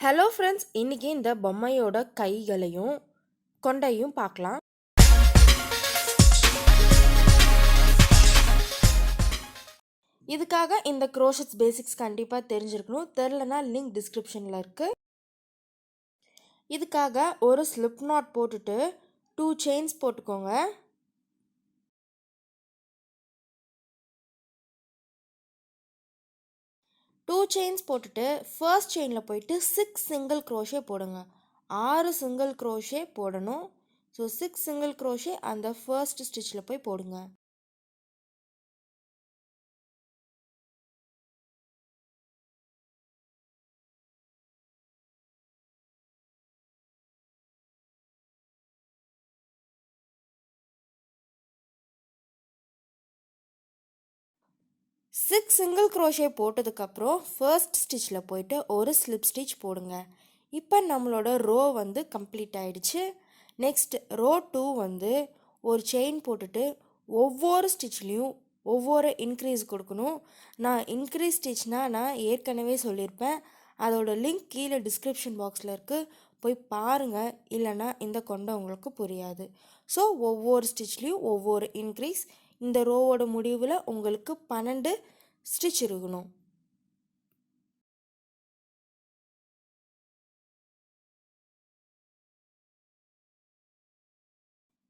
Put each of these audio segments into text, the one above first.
Hello friends, இன்றைக்கி இந்த பொம்மையோட கைகளையும் கொண்டையும் பார்க்கலாம். இதுக்காக இந்த க்ரோஷெட்ஸ் பேசிக்ஸ் கண்டிப்பாக தெரிஞ்சிருக்கணும். தெரிலனா லிங்க் டிஸ்கிரிப்ஷனில் இருக்குது. இதுக்காக ஒரு ஸ்லிப் நாட் போட்டுட்டு 2 செயின்ஸ் போட்டுக்கோங்க. டூ செயின்ஸ் போட்டுட்டு ஃபர்ஸ்ட் செயினில் போயிட்டு 6 சிங்கிள் க்ரோஷே போடுங்க. 6 சிங்கிள் க்ரோஷே போடணும். ஸோ 6 சிங்கிள் க்ரோஷே அந்த ஃபர்ஸ்ட் ஸ்டிச்சில் போய் போடுங்க. சிக்ஸ் சிங்கிள் க்ரோஷே போட்டதுக்கப்புறம் ஃபர்ஸ்ட் ஸ்டிச்சில் போயிட்டு ஒரு ஸ்லிப் ஸ்டிச் போடுங்க. இப்போ நம்மளோட ரோ வந்து கம்ப்ளீட் ஆகிடுச்சு. நெக்ஸ்ட் ரோ 2 வந்து ஒரு செயின் போட்டுட்டு ஒவ்வொரு ஸ்டிச்லேயும் ஒவ்வொரு இன்க்ரீஸ் கொடுக்கணும். நான் இன்க்ரீஸ் ஸ்டிச்னால் நான் ஏற்கனவே சொல்லியிருப்பேன். அதோட லிங்க் கீழே டிஸ்கிரிப்ஷன் பாக்ஸில் இருக்குது, போய் பாருங்கள். இல்லைன்னா இந்த கொண்டை உங்களுக்கு புரியாது. ஸோ ஒவ்வொரு ஸ்டிச்லேயும் ஒவ்வொரு இன்க்ரீஸ். இந்த ரோவோட முடிவில் உங்களுக்கு 12 ஸ்டிச் இருக்கணும்.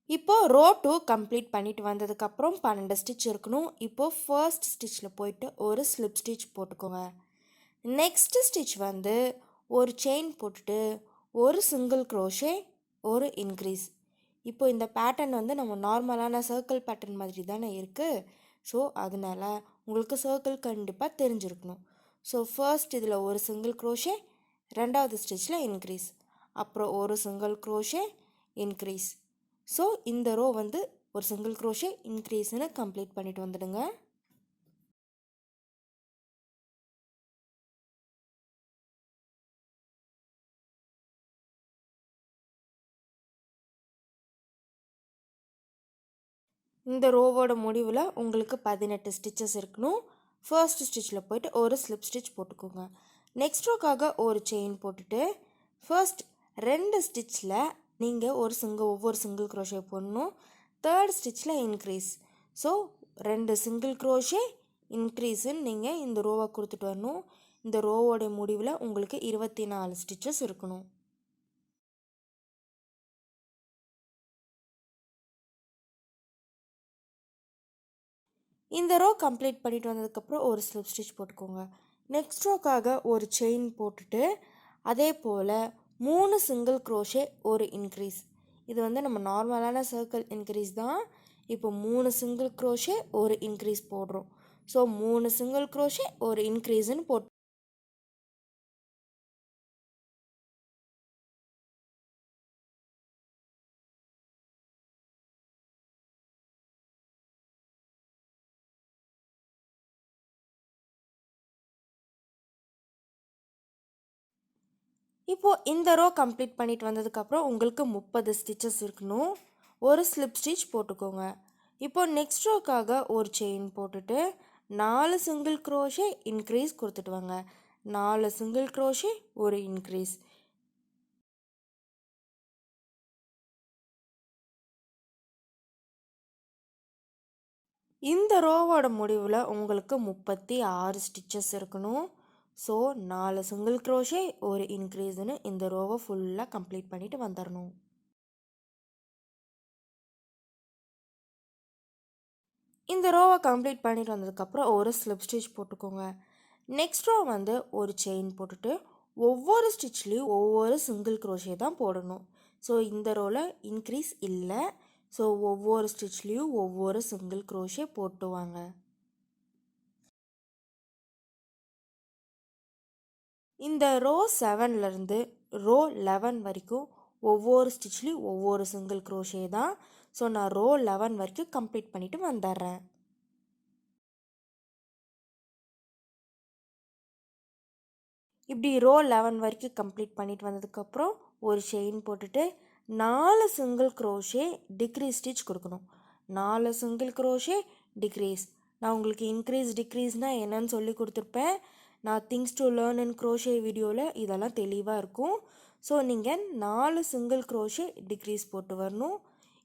இப்போது ரோ 2 கம்ப்ளீட் பண்ணிட்டு வந்ததுக்கப்புறம் 12 ஸ்டிச் இருக்கணும். இப்போது ஃபர்ஸ்ட் ஸ்டிச்சில் போயிட்டு ஒரு ஸ்லிப் ஸ்டிச் போட்டுக்கோங்க. நெக்ஸ்ட் ஸ்டிச் வந்து ஒரு செயின் போட்டுட்டு ஒரு சிங்கிள் க்ரோஷே ஒரு இன்க்ரீஸ். இப்போ இந்த பேட்டர்ன் வந்து நம்ம நார்மலான சர்க்கிள் பேட்டர்ன் மாதிரி தானே இருக்குது. ஸோ அதனால் உங்களுக்கு சர்க்கிள் கண்டிப்பாக தெரிஞ்சிருக்கணும். ஸோ ஃபர்ஸ்ட் இதில் ஒரு சிங்கிள் க்ரோஷே, ரெண்டாவது ஸ்டிச்சில் இன்க்ரீஸ், அப்புறம் ஒரு சிங்கிள் க்ரோஷே இன்க்ரீஸ். ஸோ இந்த ரோ வந்து ஒரு சிங்கிள் க்ரோஷே இன்க்ரீஸ்னு கம்ப்ளீட் பண்ணிட்டு வந்துடுங்க. இந்த ரோவோட முடிவில் உங்களுக்கு 18 ஸ்டிச்சஸ் இருக்கணும். ஃபர்ஸ்ட் ஸ்டிச்சில் போய்ட்டு ஒரு ஸ்லிப் ஸ்டிச் போட்டுக்கோங்க. நெக்ஸ்ட் ரோக்காக ஒரு செயின் போட்டுட்டு ஃபர்ஸ்ட் 2 ஸ்டிச்சில் நீங்கள் ஒவ்வொரு சிங்கிள் க்ரோஷே போடணும். தேர்ட் ஸ்டிச்சில் இன்க்ரீஸ். ஸோ 2 சிங்கிள் க்ரோஷே இன்க்ரீஸுன்னு நீங்கள் இந்த ரோவை கொடுத்துட்டு வரணும். இந்த ரோவோட முடிவில் உங்களுக்கு 24 ஸ்டிச்சஸ் இருக்கணும். இந்த ரோ கம்ப்ளீட் பண்ணிட்டு வந்ததுக்கப்புறம் ஒரு ஸ்லிப் ஸ்டிச் போட்டுக்கோங்க. நெக்ஸ்ட் ரோக்காக ஒரு செயின் போட்டுட்டு அதே போல் 3 சிங்கிள் க்ரோஷே ஒரு இன்க்ரீஸ். இது வந்து நம்ம நார்மலான சர்க்கிள் இன்க்ரீஸ் தான். இப்போ 3 சிங்கிள் க்ரோஷே ஒரு இன்க்ரீஸ் போடுறோம். ஸோ 3 சிங்கிள் க்ரோஷே ஒரு இன்க்ரீஸ்ன்னு போட்டு இப்போது இந்த ரோ கம்ப்ளீட் பண்ணிட்டு வந்ததுக்கப்புறம் உங்களுக்கு 30 ஸ்டிச்சஸ் இருக்கணும். ஒரு ஸ்லிப் ஸ்டிச் போட்டுக்கோங்க. இப்போது நெக்ஸ்ட் ரோக்காக ஒரு செயின் போட்டுட்டு 4 சிங்கிள் க்ரோஷே இன்க்ரீஸ் கொடுத்துட்டு வாங்க. 4 சிங்கிள் க்ரோஷே ஒரு இன்க்ரீஸ். இந்த ரோவோட முடிவில் உங்களுக்கு 36 ஸ்டிச்சஸ் இருக்கணும். ஸோ 4 சிங்கிள் க்ரோஷே ஒரு இன்க்ரீஸ்னு இந்த ரோவை ஃபுல்லாக கம்ப்ளீட் பண்ணிவிட்டு வந்துடணும். இந்த ரோவை கம்ப்ளீட் பண்ணிட்டு வந்ததுக்கப்புறம் ஒரு ஸ்லிப் ஸ்டிச் போட்டுக்கோங்க. நெக்ஸ்ட் ரோ வந்து ஒரு செயின் போட்டுட்டு ஒவ்வொரு ஸ்டிச்லேயும் ஒவ்வொரு சிங்கிள் க்ரோஷே தான் போடணும். ஸோ இந்த ரோவில் இன்க்ரீஸ் இல்லை. ஸோ ஒவ்வொரு ஸ்டிச்லேயும் ஒவ்வொரு சிங்கிள் க்ரோஷே போட்டுவாங்க. இந்த ரோ 7லேருந்து ரோ 11 வரைக்கும் ஒவ்வொரு ஸ்டிச்லேயும் ஒவ்வொரு சிங்கிள் க்ரோஷே தான். ஸோ நான் ரோ 11 வரைக்கும் கம்ப்ளீட் பண்ணிவிட்டு வந்துடுறேன். இப்படி ரோ 11 வரைக்கும் கம்ப்ளீட் பண்ணிட்டு வந்ததுக்கப்புறம் ஒரு செயின் போட்டுட்டு 4 சிங்கிள் க்ரோஷே டிக்ரீஸ் ஸ்டிச் கொடுக்கணும். 4 சிங்கிள் க்ரோஷே டிக்ரீஸ். நான் உங்களுக்கு இன்க்ரீஸ் டிக்ரீஸ்னால் என்னன்னு சொல்லி கொடுத்துருப்பேன். நான் things to learn and crochet வீடியோவில் இதெல்லாம் தெளிவாக இருக்கும். ஸோ நீங்கள் 4 சிங்கிள் க்ரோஷே டிக்ரீஸ் போட்டு வரணும்.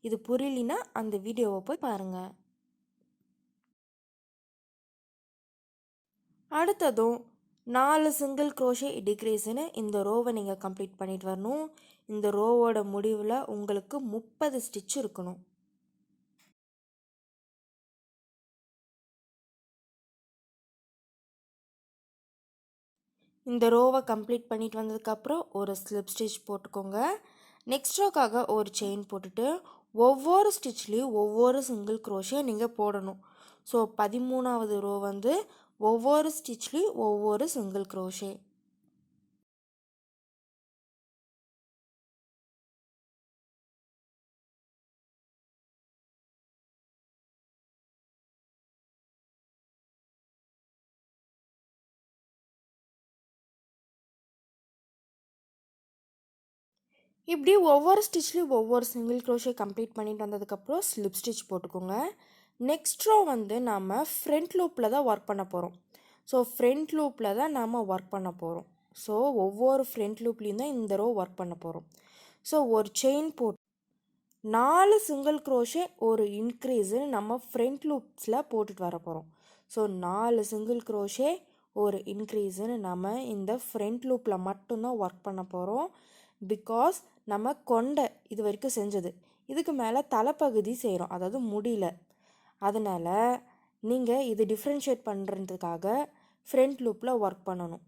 இது புரியலினா அந்த வீடியோவை போய் பாருங்கள். அடுத்ததும் 4 சிங்கிள் க்ரோஷே டிக்ரீஸ்னு இந்த ரோவை நீங்கள் கம்ப்ளீட் பண்ணிட்டு வரணும். இந்த ரோவோட முடிவில் உங்களுக்கு 30 ஸ்டிச் இருக்கணும். இந்த ரோவை கம்ப்ளீட் பண்ணிட்டு வந்ததுக்கப்புறம் ஒரு ஸ்லிப் ஸ்டிச் போட்டுக்கோங்க. நெக்ஸ்ட் ரோக்காக ஒரு செயின் போட்டுட்டு ஒவ்வொரு ஸ்டிச்லேயும் ஒவ்வொரு சிங்கிள் க்ரோஷே நீங்கள் போடணும். ஸோ 13வது ரோ வந்து ஒவ்வொரு ஸ்டிச்லேயும் ஒவ்வொரு சிங்கிள் க்ரோஷே. இப்படி ஒவ்வொரு ஸ்டிச்லேயும் ஒவ்வொரு சிங்கிள் க்ரோஷே கம்ப்ளீட் பண்ணிட்டு வந்ததுக்கப்புறம் ஸ்லிப் ஸ்டிச் போட்டுக்கோங்க. நெக்ஸ்ட் ரோ வந்து நாம் ஃப்ரண்ட் லூப்பில் தான் ஒர்க் பண்ண போகிறோம். ஸோ ஃப்ரண்ட் லூப்பில் தான் நாம் ஒர்க் பண்ண போகிறோம். ஸோ ஒவ்வொரு ஃப்ரண்ட் லூப்லேயும் தான் இந்த ரோ ஒர்க் பண்ண போகிறோம். ஸோ ஒரு செயின் போட்டு 4 சிங்கிள் க்ரோஷே ஒரு இன்க்ரீஸு நம்ம ஃப்ரண்ட் லூப்ஸில் போட்டுட்டு வர போகிறோம். ஸோ 4 சிங்கிள் க்ரோஷே ஒரு இன்க்ரீஸுன்னு நம்ம இந்த ஃப்ரண்ட் லூப்பில் மட்டும்தான் ஒர்க் பண்ண போகிறோம். பிகாஸ் நம்ம கொண்டை இது வரைக்கும் செஞ்சது, இதுக்கு மேலே தலைப்பகுதி செய்கிறோம், அதாவது முடியல. அதனால் நீங்கள் இது டிஃப்ரென்ஷியேட் பண்ணுறதுக்காக ஃப்ரண்ட் லூப்பில் ஒர்க் பண்ணணும்.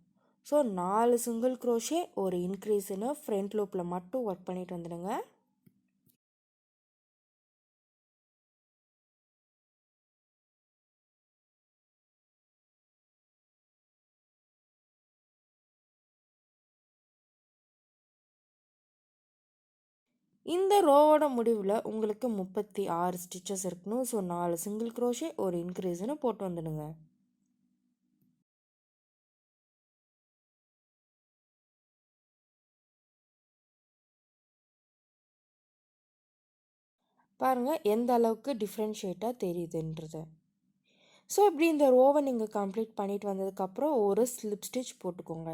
ஸோ 4 சிங்கிள் க்ரோஷே ஒரு இன்க்ரீஸுன்னு ஃப்ரண்ட் லூப்பில் மட்டும் ஒர்க் பண்ணிட்டு வந்துடுங்க. இந்த ரோவோட முடிவில் உங்களுக்கு 36 ஸ்டிச்சஸ் இருக்கணும். ஸோ 4 சிங்கிள் க்ரோஷே ஒரு இன்க்ரீஸ்னு போட்டு வந்துடுங்க. பாருங்கள் எந்த அளவுக்கு டிஃப்ரென்ஷியேட்டாக தெரியுதுன்றது. ஸோ இப்படி இந்த ரோவை நீங்கள் கம்ப்ளீட் பண்ணிட்டு வந்ததுக்கப்புறம் ஒரு ஸ்லிப் ஸ்டிச் போட்டுக்கோங்க.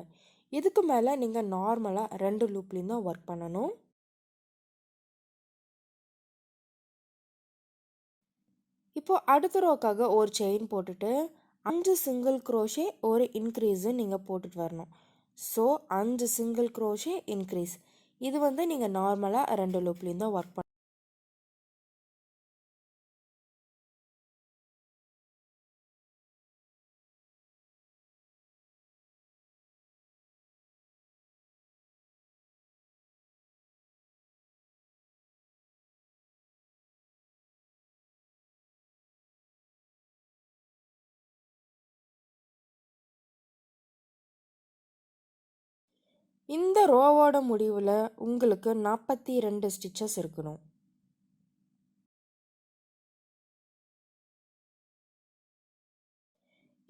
இதுக்கு மேலே நீங்கள் நார்மலாக 2 லூப்லேயும் தான் ஒர்க் பண்ணணும். இப்போது அடுத்த ரோக்காக ஒரு செயின் போட்டுட்டு 5 சிங்கிள் க்ரோஷே ஒரு இன்க்ரீஸு நீங்கள் போட்டுட்டு வரணும். So 5 single crochet increase. இது வந்து நீங்கள் நார்மலாக 2 லூப்லேயும் தான் ஒர்க் பண்ணணும். இந்த ரோவோட முடிவில் உங்களுக்கு 42 ஸ்டிச்சஸ் இருக்கணும்.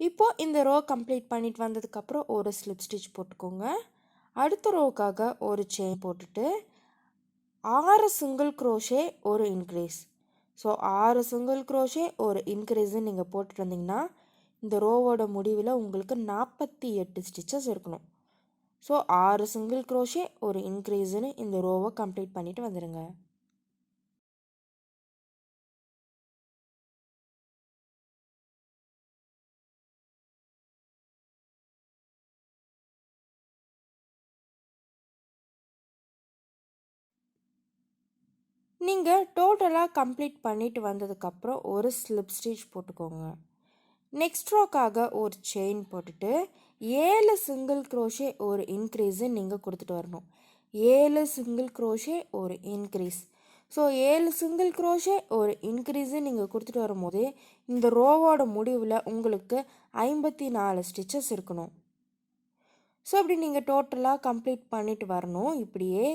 இப்போது இந்த ரோ கம்ப்ளீட் பண்ணிட்டு வந்ததுக்கப்புறம் ஒரு ஸ்லிப் ஸ்டிச் போட்டுக்கோங்க. அடுத்த ரோக்காக ஒரு செயின் போட்டுட்டு 6 சிங்கிள் க்ரோஷே ஒரு இன்க்ரீஸ். ஸோ 6 சிங்கிள் க்ரோஷே ஒரு இன்க்ரீஸுன்னு நீங்கள் போட்டுட்டு வந்தீங்கன்னா இந்த ரோவோட முடிவில் உங்களுக்கு 48 ஸ்டிச்சஸ் இருக்கணும். ஸோ 6 சிங்கிள் க்ரோஷே ஒரு இன்க்ரீஸுன்னு இந்த ரோவை கம்ப்ளீட் பண்ணிவிட்டு வந்துடுங்க. நீங்கள் டோட்டலாக கம்ப்ளீட் பண்ணிட்டு வந்ததுக்கப்புறம் ஒரு ஸ்லிப் ஸ்டிச் போட்டுக்கோங்க. நெக்ஸ்ட் ரோக்காக ஒரு செயின் போட்டுட்டு 7 சிங்கிள் க்ரோஷே ஒரு இன்க்ரீஸு நீங்கள் கொடுத்துட்டு வரணும். 7 சிங்கிள் க்ரோஷே ஒரு இன்க்ரீஸ். ஸோ 7 சிங்கிள் க்ரோஷே ஒரு இன்க்ரீஸு நீங்கள் கொடுத்துட்டு வரும்போது இந்த ரோவோட முடிவில் உங்களுக்கு 54 ஸ்டிச்சஸ் இருக்கணும். ஸோ அப்படி நீங்கள் டோட்டலாக கம்ப்ளீட் பண்ணிட்டு வரணும். இப்படியே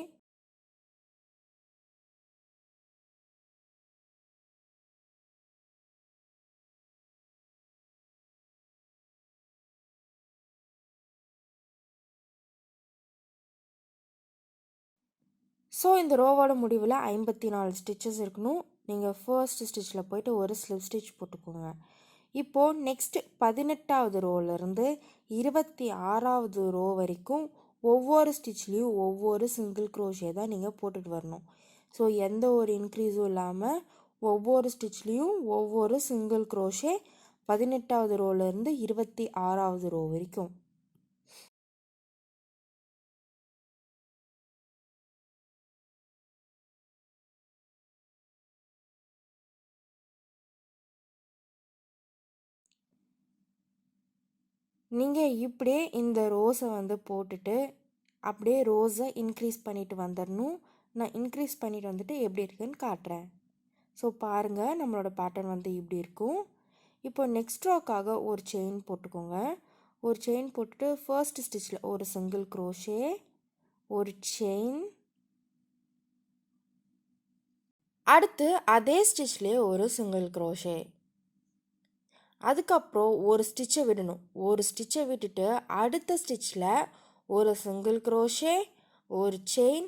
ஸோ இந்த ரோவோட முடிவில் 54 ஸ்டிச்சஸ் இருக்கணும். நீங்கள் ஃபர்ஸ்ட் ஸ்டிச்சில் போய்ட்டு ஒரு ஸ்லிப் ஸ்டிச் போட்டுக்கோங்க. இப்போது நெக்ஸ்ட்டு 18வது ரோலேருந்து 26வது ரோ வரைக்கும் ஒவ்வொரு ஸ்டிச்லேயும் ஒவ்வொரு சிங்கிள் க்ரோஷே தான் நீங்கள் போட்டுட்டு வரணும். ஸோ எந்த ஒரு இன்க்ரீஸும் இல்லாமல் ஒவ்வொரு ஸ்டிச்லேயும் ஒவ்வொரு சிங்கிள் க்ரோஷே 18வது ரோலேருந்து 26வது ரோ வரைக்கும். நீங்கள் இப்படியே இந்த ரோஸை வந்து போட்டுட்டு அப்படியே ரோஸை இன்க்ரீஸ் பண்ணிட்டு வந்துடணும். நான் இன்க்ரீஸ் பண்ணிட்டு வந்துட்டு எப்படி இருக்குன்னு காட்டுறேன். ஸோ பாருங்கள், நம்மளோட பேட்டர்ன் வந்து இப்படி இருக்கும். இப்போ நெக்ஸ்ட் ரோக்காக ஒரு செயின் போட்டுக்கோங்க. ஒரு செயின் போட்டுட்டு ஃபர்ஸ்ட் ஸ்டிச்சில் ஒரு சிங்கிள் க்ரோஷே, ஒரு செயின், அடுத்து அதே ஸ்டிச்லேயே ஒரு சிங்கிள் க்ரோஷே. அதுக்கப்புறம் ஒரு ஸ்டிச்சை விடணும். ஒரு ஸ்டிச்சை விட்டுட்டு அடுத்த ஸ்டிச்சில் ஒரு சிங்கிள் க்ரோஷே, ஒரு செயின்,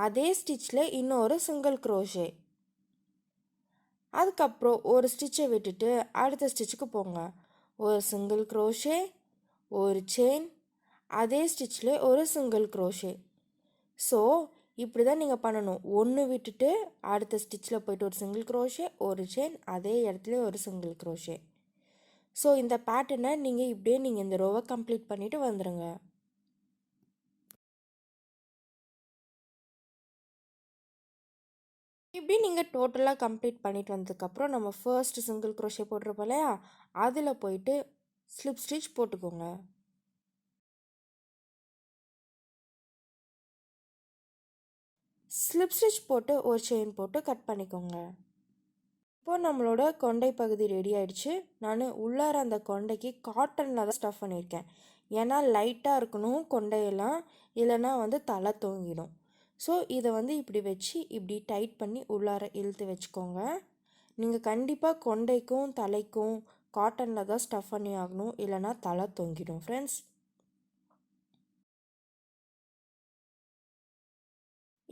அதே ஸ்டிச்சில் இன்னொரு சிங்கிள் க்ரோஷே. அதுக்கப்புறம் ஒரு ஸ்டிச்சை விட்டுட்டு அடுத்த ஸ்டிச்சுக்கு போங்க. ஒரு சிங்கிள் க்ரோஷே, ஒரு செயின், அதே ஸ்டிச்சில் ஒரு சிங்கிள் க்ரோஷே. ஸோ இப்படி தான் நீங்கள் பண்ணணும். ஒன்று விட்டுட்டு அடுத்த ஸ்டிச்சில் போய்ட்டு ஒரு சிங்கிள் க்ரோஷே, ஒரு செயின், அதே இடத்துல ஒரு சிங்கிள் க்ரோஷே. ஸோ இந்த பேட்டர்னை நீங்கள் இப்படியே நீங்கள் இந்த ரோவை கம்ப்ளீட் பண்ணிவிட்டு வந்துடுங்க. இப்படி நீங்கள் டோட்டலாக கம்ப்ளீட் பண்ணிட்டு வந்ததுக்கப்புறம் நம்ம ஃபர்ஸ்ட் சிங்கிள் க்ரோஷே போட்டிருப்போம் இல்லையா, அதில் போயிட்டு ஸ்லிப் ஸ்டிச் போட்டுக்கோங்க. ஸ்லிப் ஸ்டிச் போட்டு ஒரு செயின் போட்டு கட் பண்ணிக்கோங்க. இப்போது நம்மளோட கொண்டை பகுதி ரெடி ஆகிடுச்சு. நான் உள்ளார அந்த கொண்டைக்கு காட்டனில் தான் ஸ்டஃப் பண்ணியிருக்கேன். ஏன்னா லைட்டாக இருக்கணும் கொண்டையெல்லாம், இல்லைன்னா வந்து தலை தொங்கிடும். ஸோ இதை வந்து இப்படி வச்சு இப்படி டைட் பண்ணி உள்ளார இழுத்து வச்சுக்கோங்க. நீங்கள் கண்டிப்பாக கொண்டைக்கும் தலைக்கும் காட்டனில் தான் ஸ்டஃப் பண்ணி ஆகணும், இல்லைன்னா தலை தொங்கிடும் ஃப்ரெண்ட்ஸ்.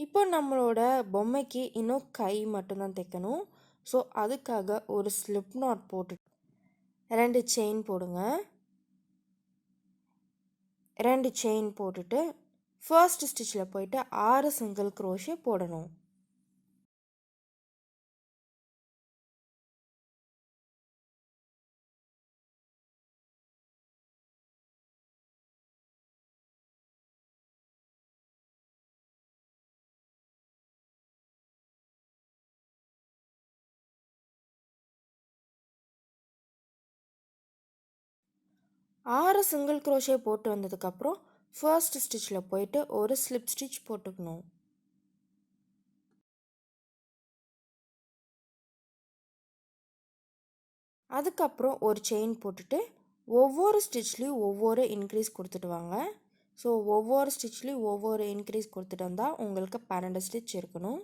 இப்போ நம்மளோட பொம்மைக்கு இன்னும் கை மட்டும்தான் தைக்கணும். ஸோ அதுக்காக ஒரு ஸ்லிப் நாட் போட்டு 2 செயின் போடுங்க. 2 செயின் போட்டுட்டு ஃபர்ஸ்ட் ஸ்டிச்சில் போயிட்டு 6 சிங்கிள் க்ரோஷே போடணும். ஆறு சிங்கிள் க்ரோஷே போட்டு வந்ததுக்கப்புறம் ஃபர்ஸ்ட் ஸ்டிச்சில் போயிட்டு ஒரு ஸ்லிப் ஸ்டிச் போட்டுக்கணும். அதுக்கப்புறம் ஒரு செயின் போட்டுட்டு ஒவ்வொரு ஸ்டிச்லேயும் ஒவ்வொரு இன்க்ரீஸ் கொடுத்துட்டு வாங்க. ஸோ ஒவ்வொரு ஸ்டிச்லேயும் ஒவ்வொரு இன்க்ரீஸ் கொடுத்துட்டு வந்தால் உங்களுக்கு 12 ஸ்டிச் இருக்கணும்.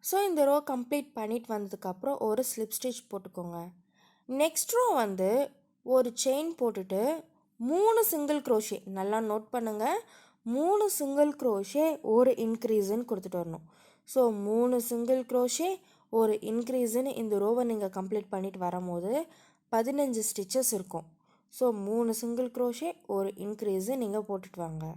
ஸோ இந்த ரோ கம்ப்ளீட் பண்ணிட்டு வந்ததுக்கப்புறம் ஒரு ஸ்லிப் ஸ்டிச் போட்டுக்கோங்க. நெக்ஸ்ட் ரோ வந்து ஒரு செயின் போட்டுட்டு 3 சிங்கிள் க்ரோஷே, நல்லா நோட் பண்ணுங்கள், 3 சிங்கிள் க்ரோஷே ஒரு இன்க்ரீஸுன்னு கொடுத்துட்டு வரணும். ஸோ 3 சிங்கிள் க்ரோஷே ஒரு இன்க்ரீஸுன்னு இந்த ரோவை நீங்கள் கம்ப்ளீட் பண்ணிட்டு வரும்போது 15 ஸ்டிச்சஸ் இருக்கும். ஸோ 3 சிங்கிள் க்ரோஷே ஒரு இன்க்ரீஸு நீங்கள் போட்டுட்டு வாங்க.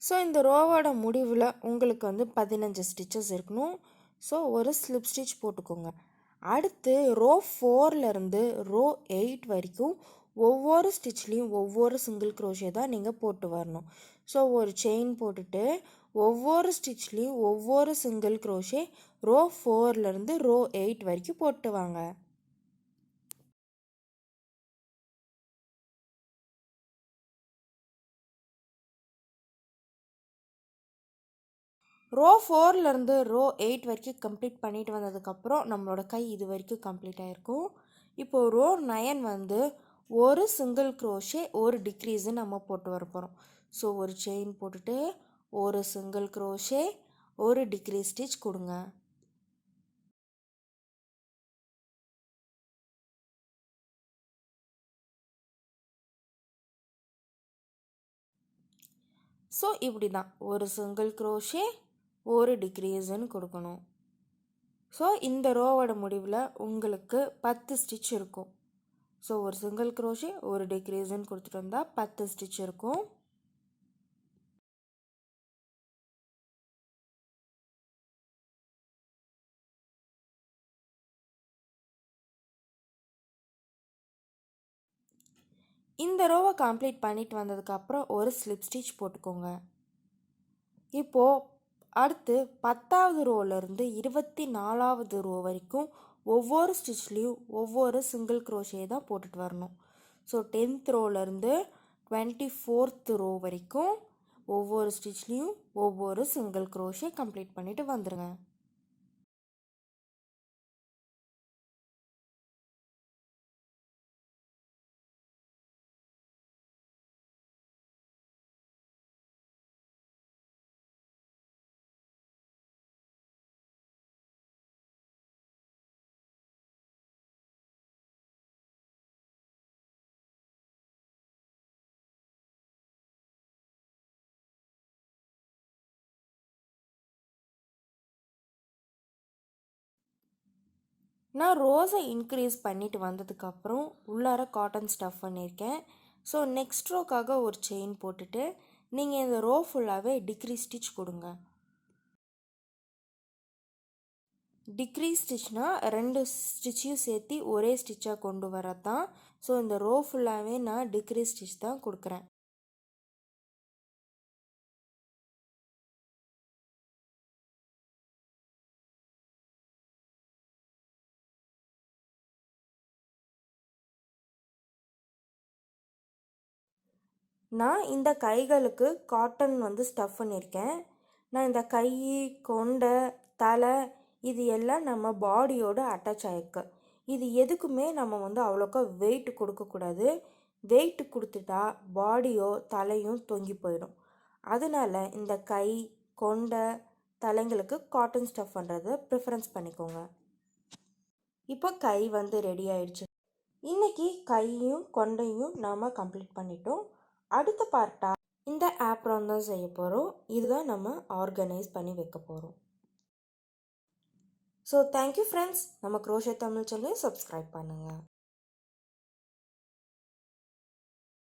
ஸோ இந்த ரோவோட முடிவில் உங்களுக்கு வந்து 15 ஸ்டிச்சஸ் இருக்கணும். ஸோ ஒரு ஸ்லிப் ஸ்டிச் போட்டுக்கோங்க. அடுத்து ரோ 4லேருந்து ரோ 8 வரைக்கும் ஒவ்வொரு ஸ்டிச்லேயும் ஒவ்வொரு சிங்கிள் க்ரோஷே தான் நீங்கள் போட்டு வரணும். ஸோ ஒரு செயின் போட்டுட்டு ஒவ்வொரு ஸ்டிச்லேயும் ஒவ்வொரு சிங்கிள் க்ரோஷே ரோ 4லேருந்து ரோ 8 வரைக்கும் போட்டு வாங்க. ரோ 4லேருந்து ரோ 8 வரைக்கும் கம்ப்ளீட் பண்ணிட்டு வந்ததுக்கப்புறம் நம்மளோட கை இது வரைக்கும் கம்ப்ளீட் ஆகிருக்கும். இப்போது ரோ 9 வந்து ஒரு சிங்கிள் க்ரோஷே ஒரு டிக்ரீஸு நம்ம போட்டு வர போகிறோம். ஸோ ஒரு செயின் போட்டுட்டு ஒரு சிங்கிள் க்ரோஷே ஒரு டிக்ரீஸ் ஸ்டிச் கொடுங்க. ஸோ இப்படி தான் ஒரு சிங்கிள் க்ரோஷே ஒரு டிக்ரீஸுன்னு கொடுக்கணும். ஸோ இந்த ரோவோட முடிவில் உங்களுக்கு 10 ஸ்டிச் இருக்கும். ஸோ ஒரு சிங்கிள் க்ரோஷே ஒரு டிக்ரீஸுன்னு கொடுத்துட்டு வந்தால் 10 ஸ்டிச் இருக்கும். இந்த ரோவை கம்ப்ளீட் பண்ணிட்டு வந்ததுக்கப்புறம் ஒரு ஸ்லிப் ஸ்டிச் போட்டுக்கோங்க. இப்போது அடுத்து 10வது ரோலேருந்து 24வது ரோ வரைக்கும் ஒவ்வொரு ஸ்டிச்லேயும் ஒவ்வொரு சிங்கிள் க்ரோஷே தான் போட்டுட்டு வரணும். ஸோ 10th ரோலேருந்து 24th ரோ வரைக்கும் ஒவ்வொரு ஸ்டிச்லேயும் ஒவ்வொரு சிங்கிள் க்ரோஷே கம்ப்ளீட் பண்ணிவிட்டு வந்துடுங்க. நான் ரோஸை இன்க்ரீஸ் பண்ணிட்டு வந்ததுக்கப்புறம் உள்ளார காட்டன் ஸ்டஃப் பண்ணியிருக்கேன். ஸோ நெக்ஸ்ட் ரோக்காக ஒரு செயின் போட்டுட்டு நீங்கள் இந்த ரோ ஃபுல்லாகவே டிக்ரீஸ் ஸ்டிச் கொடுங்க. டிக்ரீஸ் ஸ்டிச்னால் 2 ஸ்டிச்சையும் சேர்த்து ஒரே ஸ்டிச்சாக கொண்டு வரது தான். ஸோ இந்த ரோ ஃபுல்லாகவே நான் டிக்ரீஸ் ஸ்டிச் தான் கொடுக்குறேன். நான் இந்த கைகளுக்கு காட்டன் வந்து ஸ்டஃப் பண்ணியிருக்கேன். நான் இந்த கை, கொண்டை, தலை இது எல்லாம் நம்ம பாடியோடு அட்டாச் ஆகிருக்கு. இது எதுக்குமே நம்ம வந்து அவ்வளோக்கா வெயிட் கொடுக்கக்கூடாது. வெயிட் கொடுத்துட்டா பாடியோ தலையும் தொங்கி போயிடும். அதனால இந்த கை, கொண்டை, தலைங்களுக்கு காட்டன் ஸ்டஃப் பண்ணுறதை ப்ரிஃபரன்ஸ் பண்ணிக்கோங்க. இப்போ கை வந்து ரெடி ஆயிடுச்சு. இன்றைக்கி கையும் கொண்டையும் நாம் கம்ப்ளீட் பண்ணிட்டோம். அடுத்த பார்ட்டாக இந்த ஆப்ரான் தான் செய்ய போகிறோம். இதுதான் நம்ம ஆர்கனைஸ் பண்ணி வைக்க போகிறோம். So thank you friends. நம்ம க்ரோஷெட் தமிழ் சேனலை சப்ஸ்கிரைப் பண்ணுங்கள்.